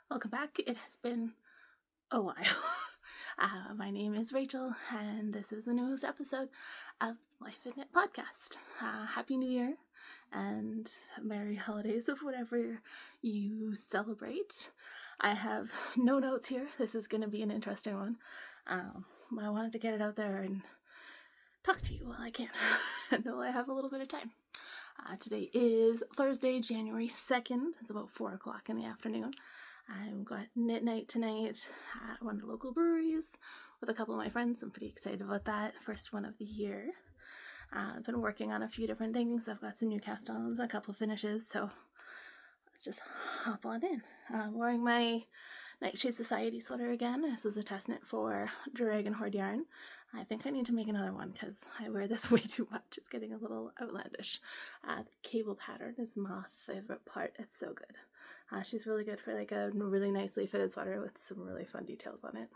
Welcome back. It has been a while. My name is Rachel, and this is the newest episode of Life in Knit Podcast. Happy New Year, and Merry Holidays of whatever you celebrate. I have no notes here. This is going to be an interesting one. I wanted to get it out there and talk to you while I can, until I have a little bit of time. Today is Thursday, January 2nd. It's about 4 o'clock in the afternoon. I've got knit night tonight at one of the local breweries with a couple of my friends. I'm pretty excited about that. First one of the year. I've been working on a few different things. I've got some new cast-ons and a couple finishes, so let's just hop on in. I'm wearing my Nightshade Society sweater again. This is a test knit for Dragon Horde yarn. I think I need to make another one because I wear this way too much. It's getting a little outlandish. The cable pattern is my favorite part. It's so good. She's really good for like a really nicely fitted sweater with some really fun details on it.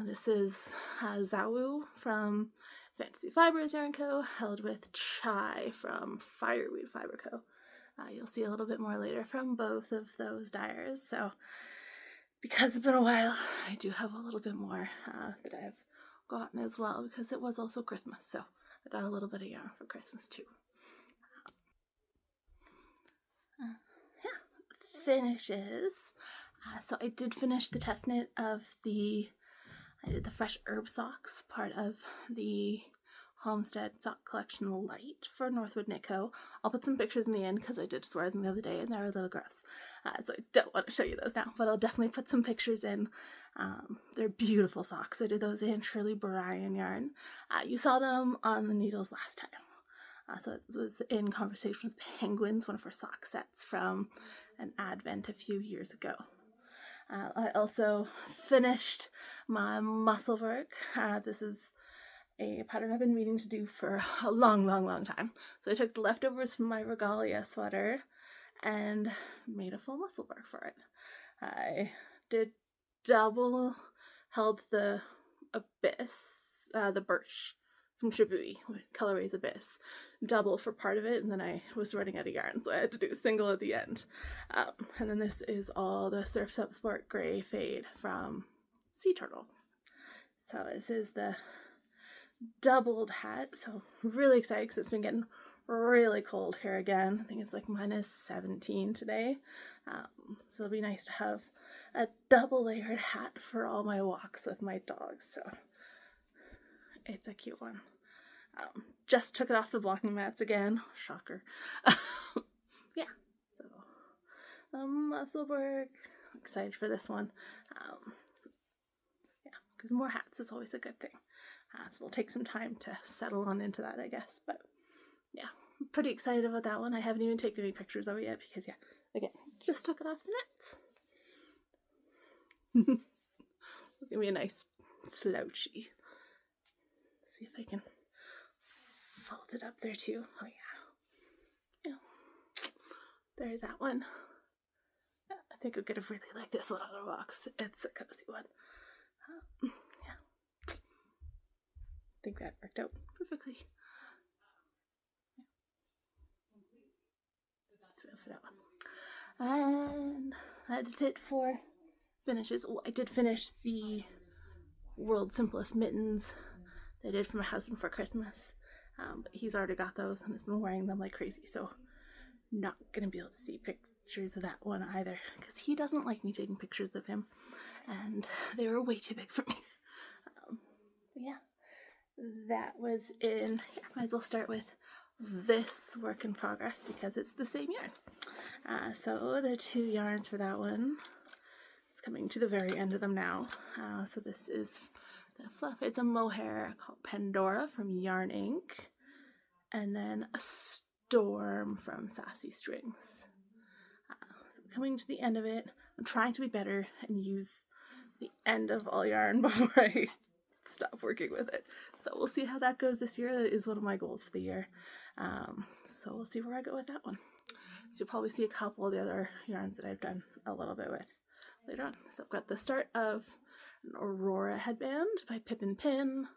This is Zawu from Fantasy Fibers Yarn Co. held with Chai from Fireweed Fiber Co. You'll see a little bit more later from both of those dyers. So because it's been a while, I do have a little bit more that I've gotten as well, because it was also Christmas, so I got a little bit of yarn for Christmas too. Finishes. So I did finish the test knit of I did the fresh herb socks, part of the Homestead Sock Collection Light for Northwood Knit Co. I'll put some pictures in the end because I did just wear them the other day and they're a little gross. So I don't want to show you those now, but I'll definitely put some pictures in. They're beautiful socks. I did those in Shirley Bryan yarn. You saw them on the needles last time. So it was in Conversation with Penguins, one of her sock sets from an advent a few years ago. I also finished my Musselborough. This is a pattern I've been meaning to do for a long time. So I took the leftovers from my Regalia sweater and made a full Musselborough for it. I did double, held the Abyss, the birch from Shibui, Colorways Abyss, double for part of it, and then I was running out of yarn, so I had to do a single at the end. And then this is all the Surf Up Sport Grey Fade from Sea Turtle. So this is the doubled hat, so really excited because it's been getting really cold here again. I think it's like minus 17 today. So it'll be nice to have a double layered hat for all my walks with my dogs, so it's a cute one. Just took it off the blocking mats again. Shocker. Yeah, so the Musselborough. Excited for this one. Yeah, because more hats is always a good thing. So it'll take some time to settle on into that, I guess. But yeah, I'm pretty excited about that one. I haven't even taken any pictures of it yet because, yeah, again, just took it off the nets. It's going to be a nice slouchy. Let's see if I can fold it up there too. Oh yeah. Yeah. There's that one. I think I could have really liked this one on a box. It's a cozy one. Yeah. I think that worked out perfectly. For that one. And that's it for finishes. Oh, I did finish the World's Simplest Mittens that I did for my husband for Christmas. But he's already got those and has been wearing them like crazy, so not going to be able to see pictures of that one either, because he doesn't like me taking pictures of him, and they were way too big for me. So yeah, that was in, yeah, might as well start with this work in progress because it's the same yarn. So the two yarns for that one, it's coming to the very end of them now. So this is the fluff. It's a mohair called Pandora from Yarn Inc. And then a Storm from Sassy Strings. So coming to the end of it, I'm trying to be better and use the end of all yarn before I stop working with it. So we'll see how that goes this year. That is one of my goals for the year. So we'll see where I go with that one. So you'll probably see a couple of the other yarns that I've done a little bit with later on. So I've got the start of an Aurora Headband by Pip and Pin.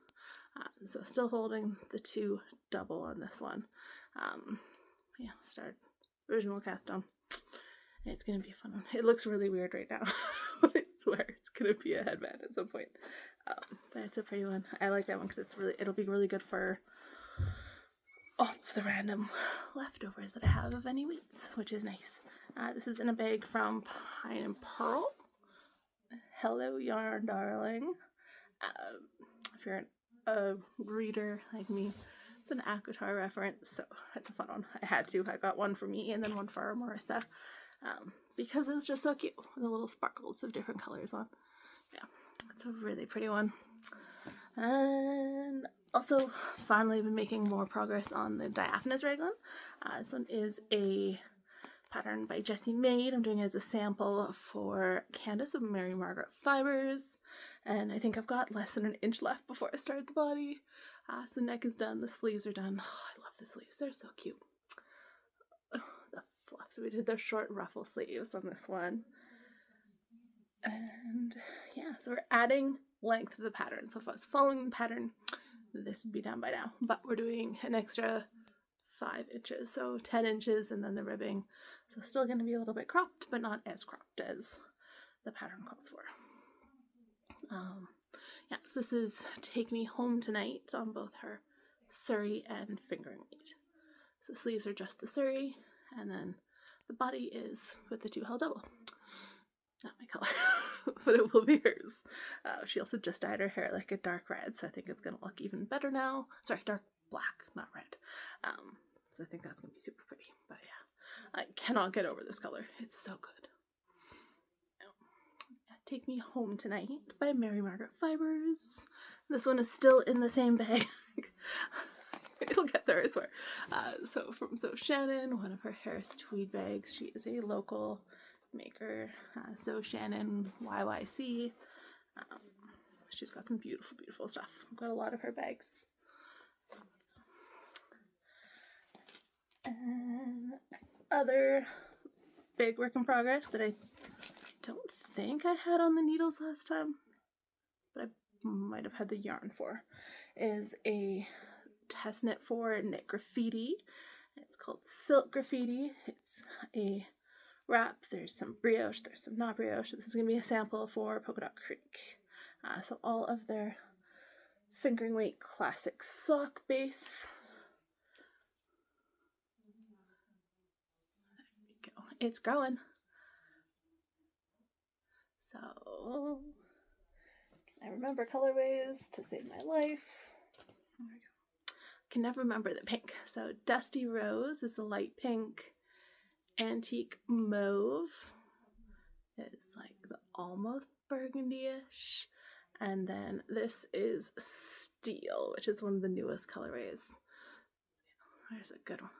So still holding the two double on this one. Yeah, start original cast on. It's going to be a fun one. It looks really weird right now, but I swear it's going to be a headband at some point. But it's a pretty one. I like that one because it'll be really good for all of the random leftovers that I have of any wheats, which is nice. This is in a bag from Pine and Pearl. Hello, yarn darling. If you're a reader like me, it's an Akatar reference, so it's a fun one. I had to. I got one for me and then one for Marissa, because it's just so cute with the little sparkles of different colors on. Yeah, it's a really pretty one. And also, finally been making more progress on the Diaphanous Raglan. This one is a pattern by Jessie Maid. I'm doing it as a sample for Candace of Mary Margaret Fibers, and I think I've got less than an inch left before I start the body. So neck is done, the sleeves are done. Oh, I love the sleeves, they're so cute. Oh, the fluff. So we did their short ruffle sleeves on this one. And yeah, so we're adding length to the pattern. So if I was following the pattern, this would be done by now, but we're doing an extra 5 inches, so 10 inches, and then the ribbing. So still going to be a little bit cropped, but not as cropped as the pattern calls for. Yeah, so this is Take Me Home Tonight on both her Surrey and fingering weight. So sleeves are just the Surrey, and then the body is with the 2 held double. Not my color, but it will be hers. She also just dyed her hair like a dark red, so I think it's going to look even better now. Sorry, dark black, not red. So I think that's going to be super pretty. But yeah, I cannot get over this color. It's so good. Take Me Home Tonight by Mary Margaret Fibers. This one is still in the same bag. It'll get there, I swear. So from So Shannon, one of her Harris tweed bags. She is a local maker. So Shannon YYC. She's got some beautiful, beautiful stuff. I've got a lot of her bags. And other big work in progress that I don't think I had on the needles last time, but I might have had the yarn for, is a test knit for knit graffiti. It's called Silk Graffiti. It's a wrap. There's some brioche, there's some not brioche. This is going to be a sample for Polka Dot Creek. So all of their fingering weight classic sock base. There we go. It's growing. So, can I remember colorways to save my life? There we go. Can never remember the pink. So Dusty Rose is a light pink. Antique Mauve is like the almost burgundy-ish. And then this is Steel, which is one of the newest colorways. There's a good one.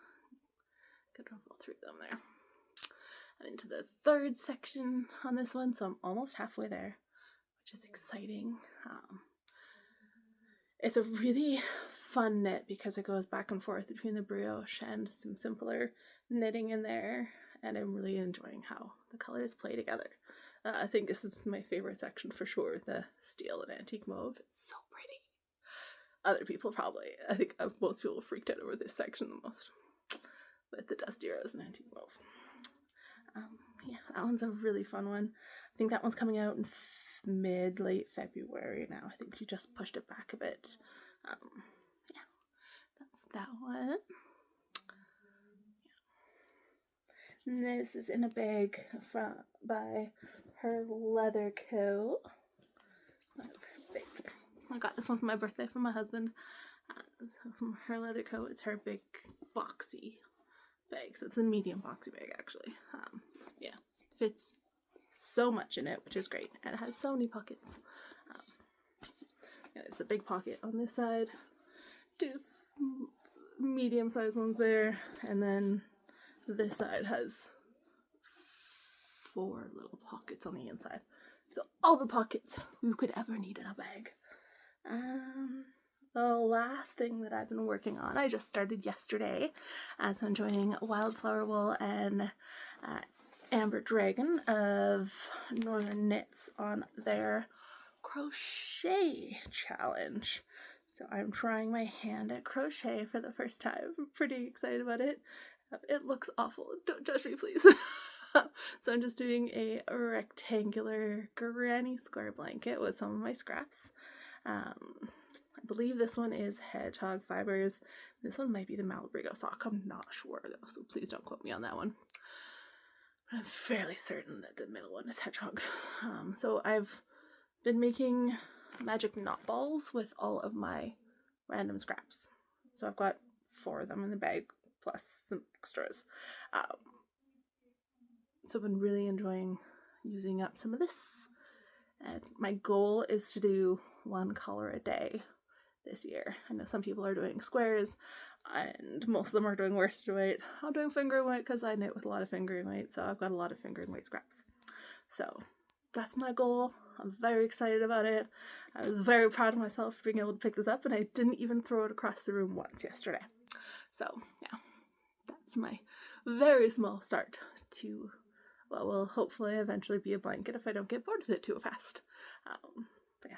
Good one all 3 of them there. I'm into the 3rd section on this one, so I'm almost halfway there, which is exciting. It's a really fun knit because it goes back and forth between the brioche and some simpler knitting in there, and I'm really enjoying how the colors play together. I think this is my favorite section for sure, the Steel and Antique Mauve. It's so pretty. Other people probably, I think most people freaked out over this section the most, with the Dusty Rose and Antique Mauve. Yeah, that one's a really fun one. I think that one's coming out in late February now. I think she just pushed it back a bit. Yeah, that's that one. Yeah. And this is in a bag by Her Leather Co. I got this one for my birthday from my husband. From Her Leather Co. It's her big boxy bag, so it's a medium boxy bag actually. Yeah, fits so much in it, which is great, and it has so many pockets. Yeah, there's the big pocket on this side, 2 medium-sized ones there, and then this side has 4 little pockets on the inside. So all the pockets you could ever need in a bag. The last thing that I've been working on, I just started yesterday, as I'm joining Wildflower Wool and Amber Dragon of Northern Knits on their crochet challenge. So I'm trying my hand at crochet for the first time. I'm pretty excited about it. It looks awful. Don't judge me, please. So I'm just doing a rectangular granny square blanket with some of my scraps. I believe this one is hedgehog fibers. This one might be the Malabrigo sock. I'm not sure though, so please don't quote me on that one. But I'm fairly certain that the middle one is hedgehog. So I've been making magic knot balls with all of my random scraps. So I've got 4 of them in the bag, plus some extras. So I've been really enjoying using up some of this. And my goal is to do 1 color a day this year. I know some people are doing squares, and most of them are doing worsted weight. I'm doing fingering weight because I knit with a lot of fingering weight, so I've got a lot of fingering weight scraps. So that's my goal. I'm very excited about it. I was very proud of myself for being able to pick this up, and I didn't even throw it across the room once yesterday. So yeah, that's my very small start to what will hopefully eventually be a blanket if I don't get bored with it too fast. But yeah,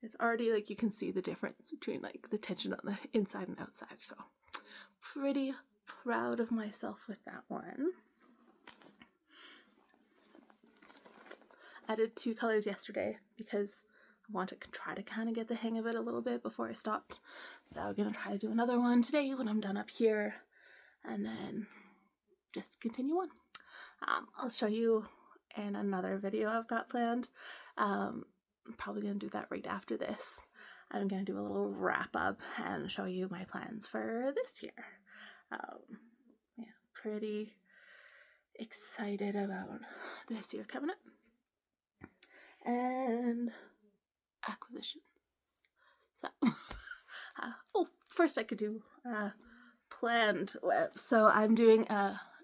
it's already like you can see the difference between like the tension on the inside and outside. So pretty proud of myself with that one. I did 2 colors yesterday because I want to try to kind of get the hang of it a little bit before I stopped. So I'm going to try to do another one today when I'm done up here, and then just continue on. I'll show you in another video I've got planned. I'm probably going to do that right after this. I'm going to do a little wrap up and show you my plans for this year. Yeah, pretty excited about this year coming up. And acquisitions. So, first I could do planned web. So I'm doing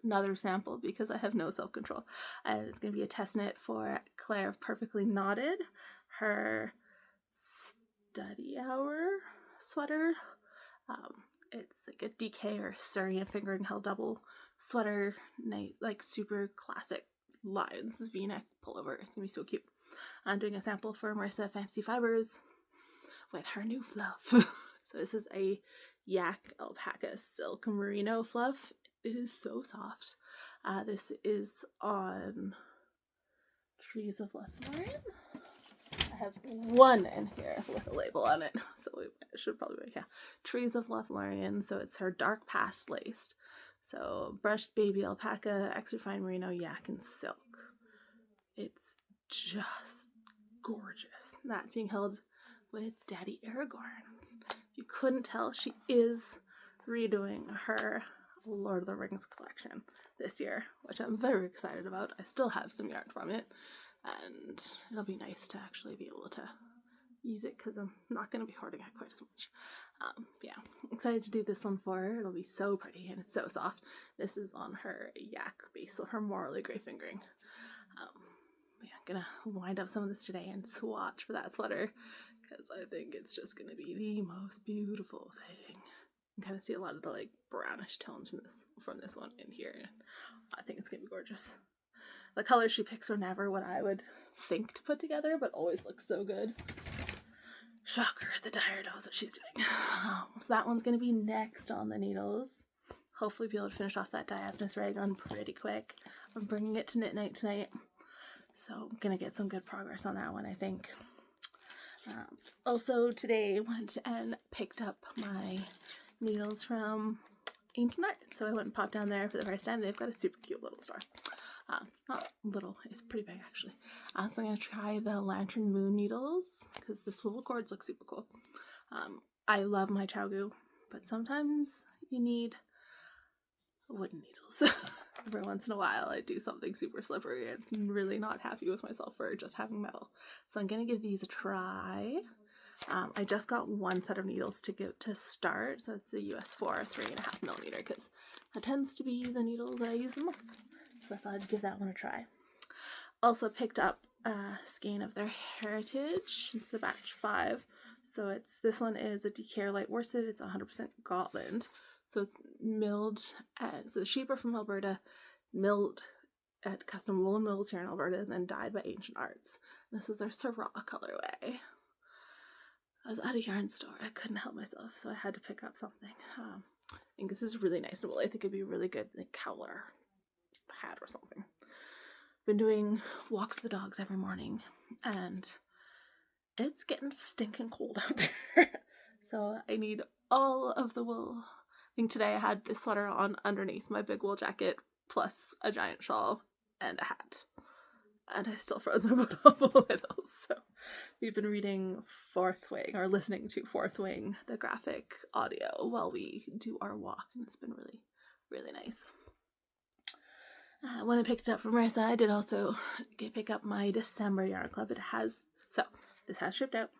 another sample because I have no self-control. And it's going to be a test knit for Claire of Perfectly Knotted, her study hour sweater. It's like a DK or Syrian fingering held double sweater, like super classic lines, V-neck pullover. It's going to be so cute. I'm doing a sample for Marissa Fantasy Fibers with her new fluff. So this is a yak alpaca silk merino fluff. It is so soft. This is on Trees of Lothlorien. I have one in here with a label on it, so I should probably, yeah. Trees of Lothlorien, so it's her dark past laced. So brushed baby alpaca, extra fine merino, yak, and silk. It's just gorgeous. That's being held with Daddy Aragorn. If you couldn't tell, she is redoing her Lord of the Rings collection this year, which I'm very excited about. I still have some yarn from it, and it'll be nice to actually be able to use it because I'm not going to be hoarding it quite as much. Yeah, excited to do this one for her. It'll be so pretty and it's so soft. This is on her yak base, so her morally grey fingering. Yeah, I'm gonna wind up some of this today and swatch for that sweater because I think it's just gonna be the most beautiful thing. You can kind of see a lot of the like brownish tones from this one in here. I think it's gonna be gorgeous. The colors she picks are never what I would think to put together, but always look so good. Shocker, the dyer knows what she's doing. So that one's gonna be next on the needles. Hopefully be able to finish off that Diaphanous Raglan pretty quick. I'm bringing it to knit night tonight, so I'm gonna get some good progress on that one, I think. Also today went and picked up my needles from Ancient Art, so I went and popped down there for the first time. They've got a super cute little store. Not little, it's pretty big actually. So I'm going to try the Lantern Moon needles because the swivel cords look super cool. I love my Chow-Goo, but sometimes you need wooden needles. Every once in a while I do something super slippery and I'm really not happy with myself for just having metal. So I'm going to give these a try. I just got one set of needles to start, so it's a US 4 3.5 millimeter because that tends to be the needle that I use the most. So I thought I'd give that one a try. Also picked up a skein of their Heritage. It's the batch 5. So this one is a DK light worsted. It's 100% Gotland. So it's milled so the sheep are from Alberta. It's milled at custom woolen mills here in Alberta and then dyed by Ancient Arts. This is their Syrah colorway. I was at a yarn store. I couldn't help myself, so I had to pick up something. I think this is really nice and wool. I think it'd be really good like color hat or something. Been doing walks with the dogs every morning, and it's getting stinking cold out there. So I need all of the wool. I think today I had this sweater on underneath my big wool jacket, plus a giant shawl and a hat. And I still froze my butt up a little. So we've been reading Fourth Wing, or listening to Fourth Wing, the graphic audio, while we do our walk. And it's been really, really nice. When I picked it up from Marissa, I did also pick up my December yarn club. This has shipped out.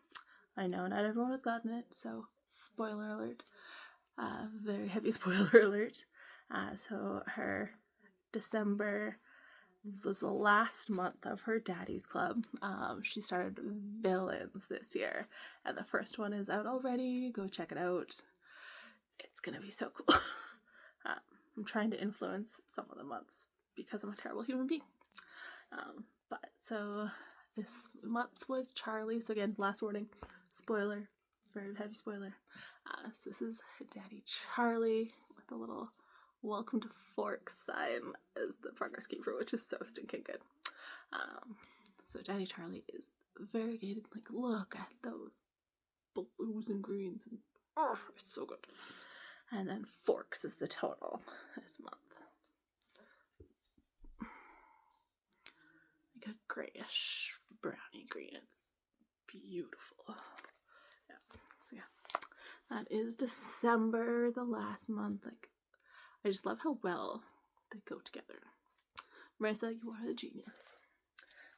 I know not everyone has gotten it, so spoiler alert. Very heavy spoiler alert. So her December was the last month of her daddy's club. She started Villains this year, and the first one is out already. Go check it out. It's gonna be so cool. I'm trying to influence some of the months because I'm a terrible human being. But so this month was Charlie. So again, last warning, spoiler, very heavy spoiler. So this is Daddy Charlie with a little welcome to Forks sign as the progress keeper, which is so stinking good. So Daddy Charlie is variegated. Like, look at those blues and greens, and it's so good. And then Forks is the total this month. Like a grayish brownie green. It's beautiful. Yeah. That is December, the last month. Like, I just love how well they go together. Marissa, you are a genius.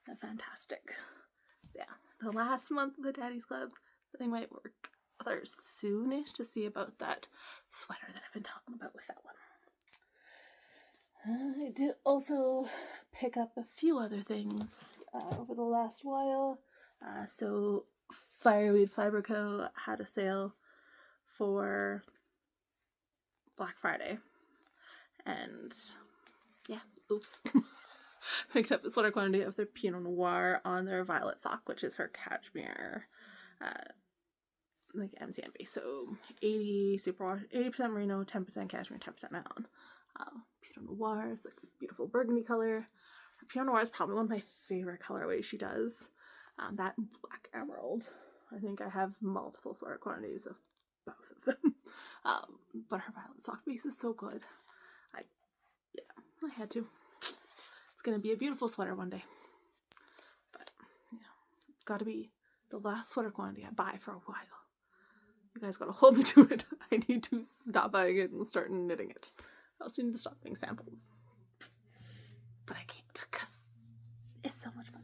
They're fantastic. Yeah, the last month of the Daddy's Club, they might work there soonish to see about that sweater that I've been talking about with that one. I did also pick up a few other things over the last while. So Fireweed Fiber Co. had a sale for Black Friday. And yeah, oops. Picked up the sweater quantity of their Pinot Noir on their Violet Sock, which is her cashmere, like MCM. So 80% merino, 10% cashmere, 10% nylon. Pinot Noir is like this beautiful burgundy color. Pinot Noir is probably one of my favorite colorways she does. That and Black Emerald. I think I have multiple sweater quantities of both of them. But her Violet Sock base is so good. I had to. It's going to be a beautiful sweater one day. But, yeah, it's got to be the last sweater quantity I buy for a while. You guys got to hold me to it. I need to stop buying it and start knitting it. I also need to stop doing samples. But I can't because it's so much fun.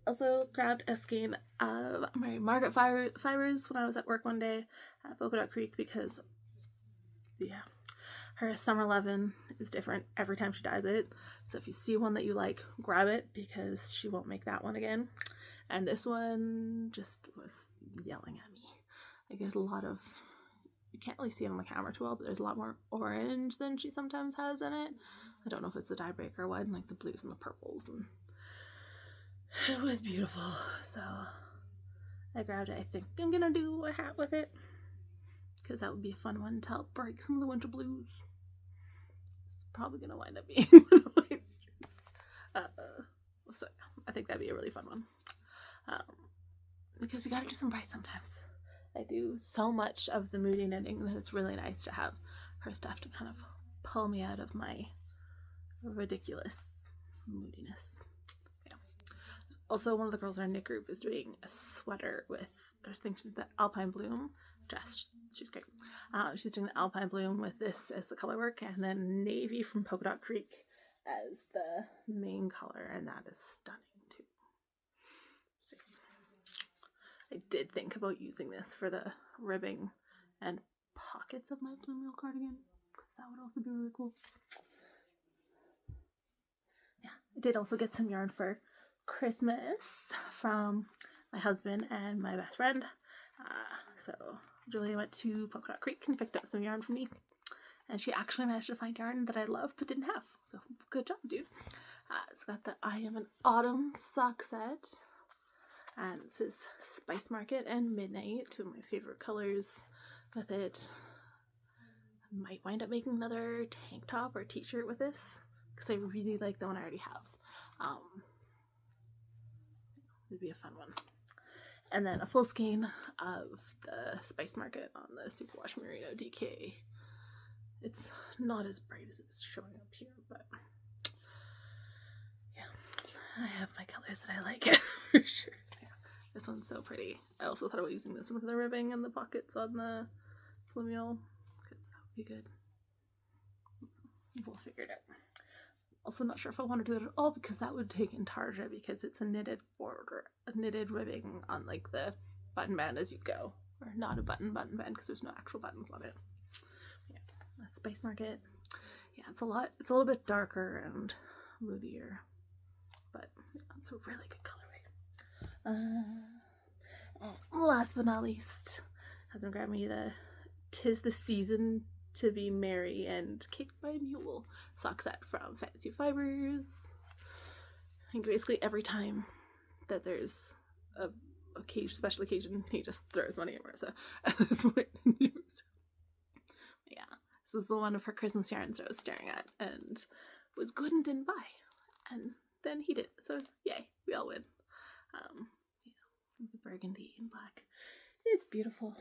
Also grabbed a skein of my Margaret fibers when I was at work one day at Polka Dot Creek because, yeah, her Summer 11 is different every time she dyes it. So if you see one that you like, grab it because she won't make that one again. And this one just was yelling at me. Like, there's a lot of, you can't really see it on the camera too well, but there's a lot more orange than she sometimes has in it. I don't know if it's the dye breaker one, like the blues and the purples. And it was beautiful. So I grabbed it. I think I'm gonna do a hat with it because that would be a fun one to help break some of the winter blues. Probably gonna wind up being one of my favorites. So I think that'd be a really fun one. Because you gotta do some bright sometimes. I do so much of the moody knitting that it's really nice to have her stuff to kind of pull me out of my ridiculous moodiness. Yeah. Also, one of the girls in our knit group is doing a sweater with, I think she's the Alpine Bloom. She's great. She's doing the Alpine Bloom with this as the color work, and then navy from Polka Dot Creek as the main color, and that is stunning too. So, I did think about using this for the ribbing and pockets of my blue meal cardigan, because that would also be really cool. Yeah, I did also get some yarn for Christmas from my husband and my best friend. So Julia went to Polka Dot Creek and picked up some yarn for me, and she actually managed to find yarn that I love but didn't have. So good job, dude. It's got the I Am an Autumn sock set, and this is Spice Market and Midnight, two of my favorite colors with it. might wind up making another tank top or t-shirt with this, because I really like the one I already have. It'd be a fun one. And then a full skein of the Spice Market on the Superwash Merino DK. It's not as bright as it's showing up here, but yeah, I have my colors that I like for sure. Yeah, this one's so pretty. I also thought about using this one for the ribbing and the pockets on the flumial, because that would be good. We'll figure it out. Also not sure if I want to do it at all, because that would take intarsia, because it's a knitted border, a knitted ribbing on like the button band as you go, or not a button band, because there's no actual buttons on it. Yeah, a Spice Market. Yeah, it's a little bit darker and moodier, but yeah, it's a really good colorway. Last but not least, Heather grabbed me the "'Tis the Season to Be Merry and Caked by a Mule" sock set from Fancy Fibers. I think basically every time that there's a special occasion, he just throws money at Marissa at this point. Yeah, this is the one of her Christmas yarns that I was staring at and was good and didn't buy, and then he did. So yay, we all win. Yeah, the burgundy and black. It's beautiful.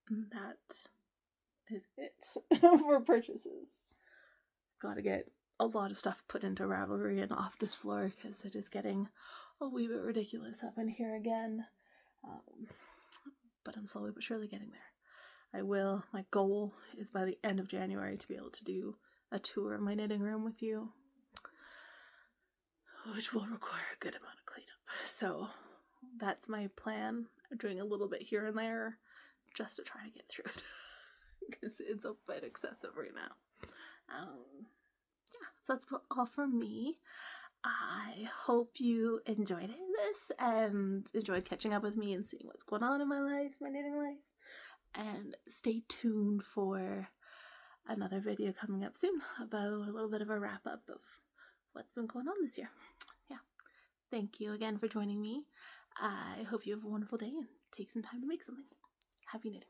That is it for purchases. Gotta get a lot of stuff put into Ravelry and off this floor, because it is getting a wee bit ridiculous up in here again. But I'm slowly but surely getting there. My goal is by the end of January to be able to do a tour of my knitting room with you, which will require a good amount of cleanup. So that's my plan. I'm doing a little bit here and there just to try to get through it, because it's a bit excessive right now. Yeah, so that's all from me. I hope you enjoyed this and enjoyed catching up with me and seeing what's going on in my life, my knitting life. And stay tuned for another video coming up soon about a little bit of a wrap up of what's been going on this year. Yeah. Thank you again for joining me. I hope you have a wonderful day and take some time to make something. Happy knitting.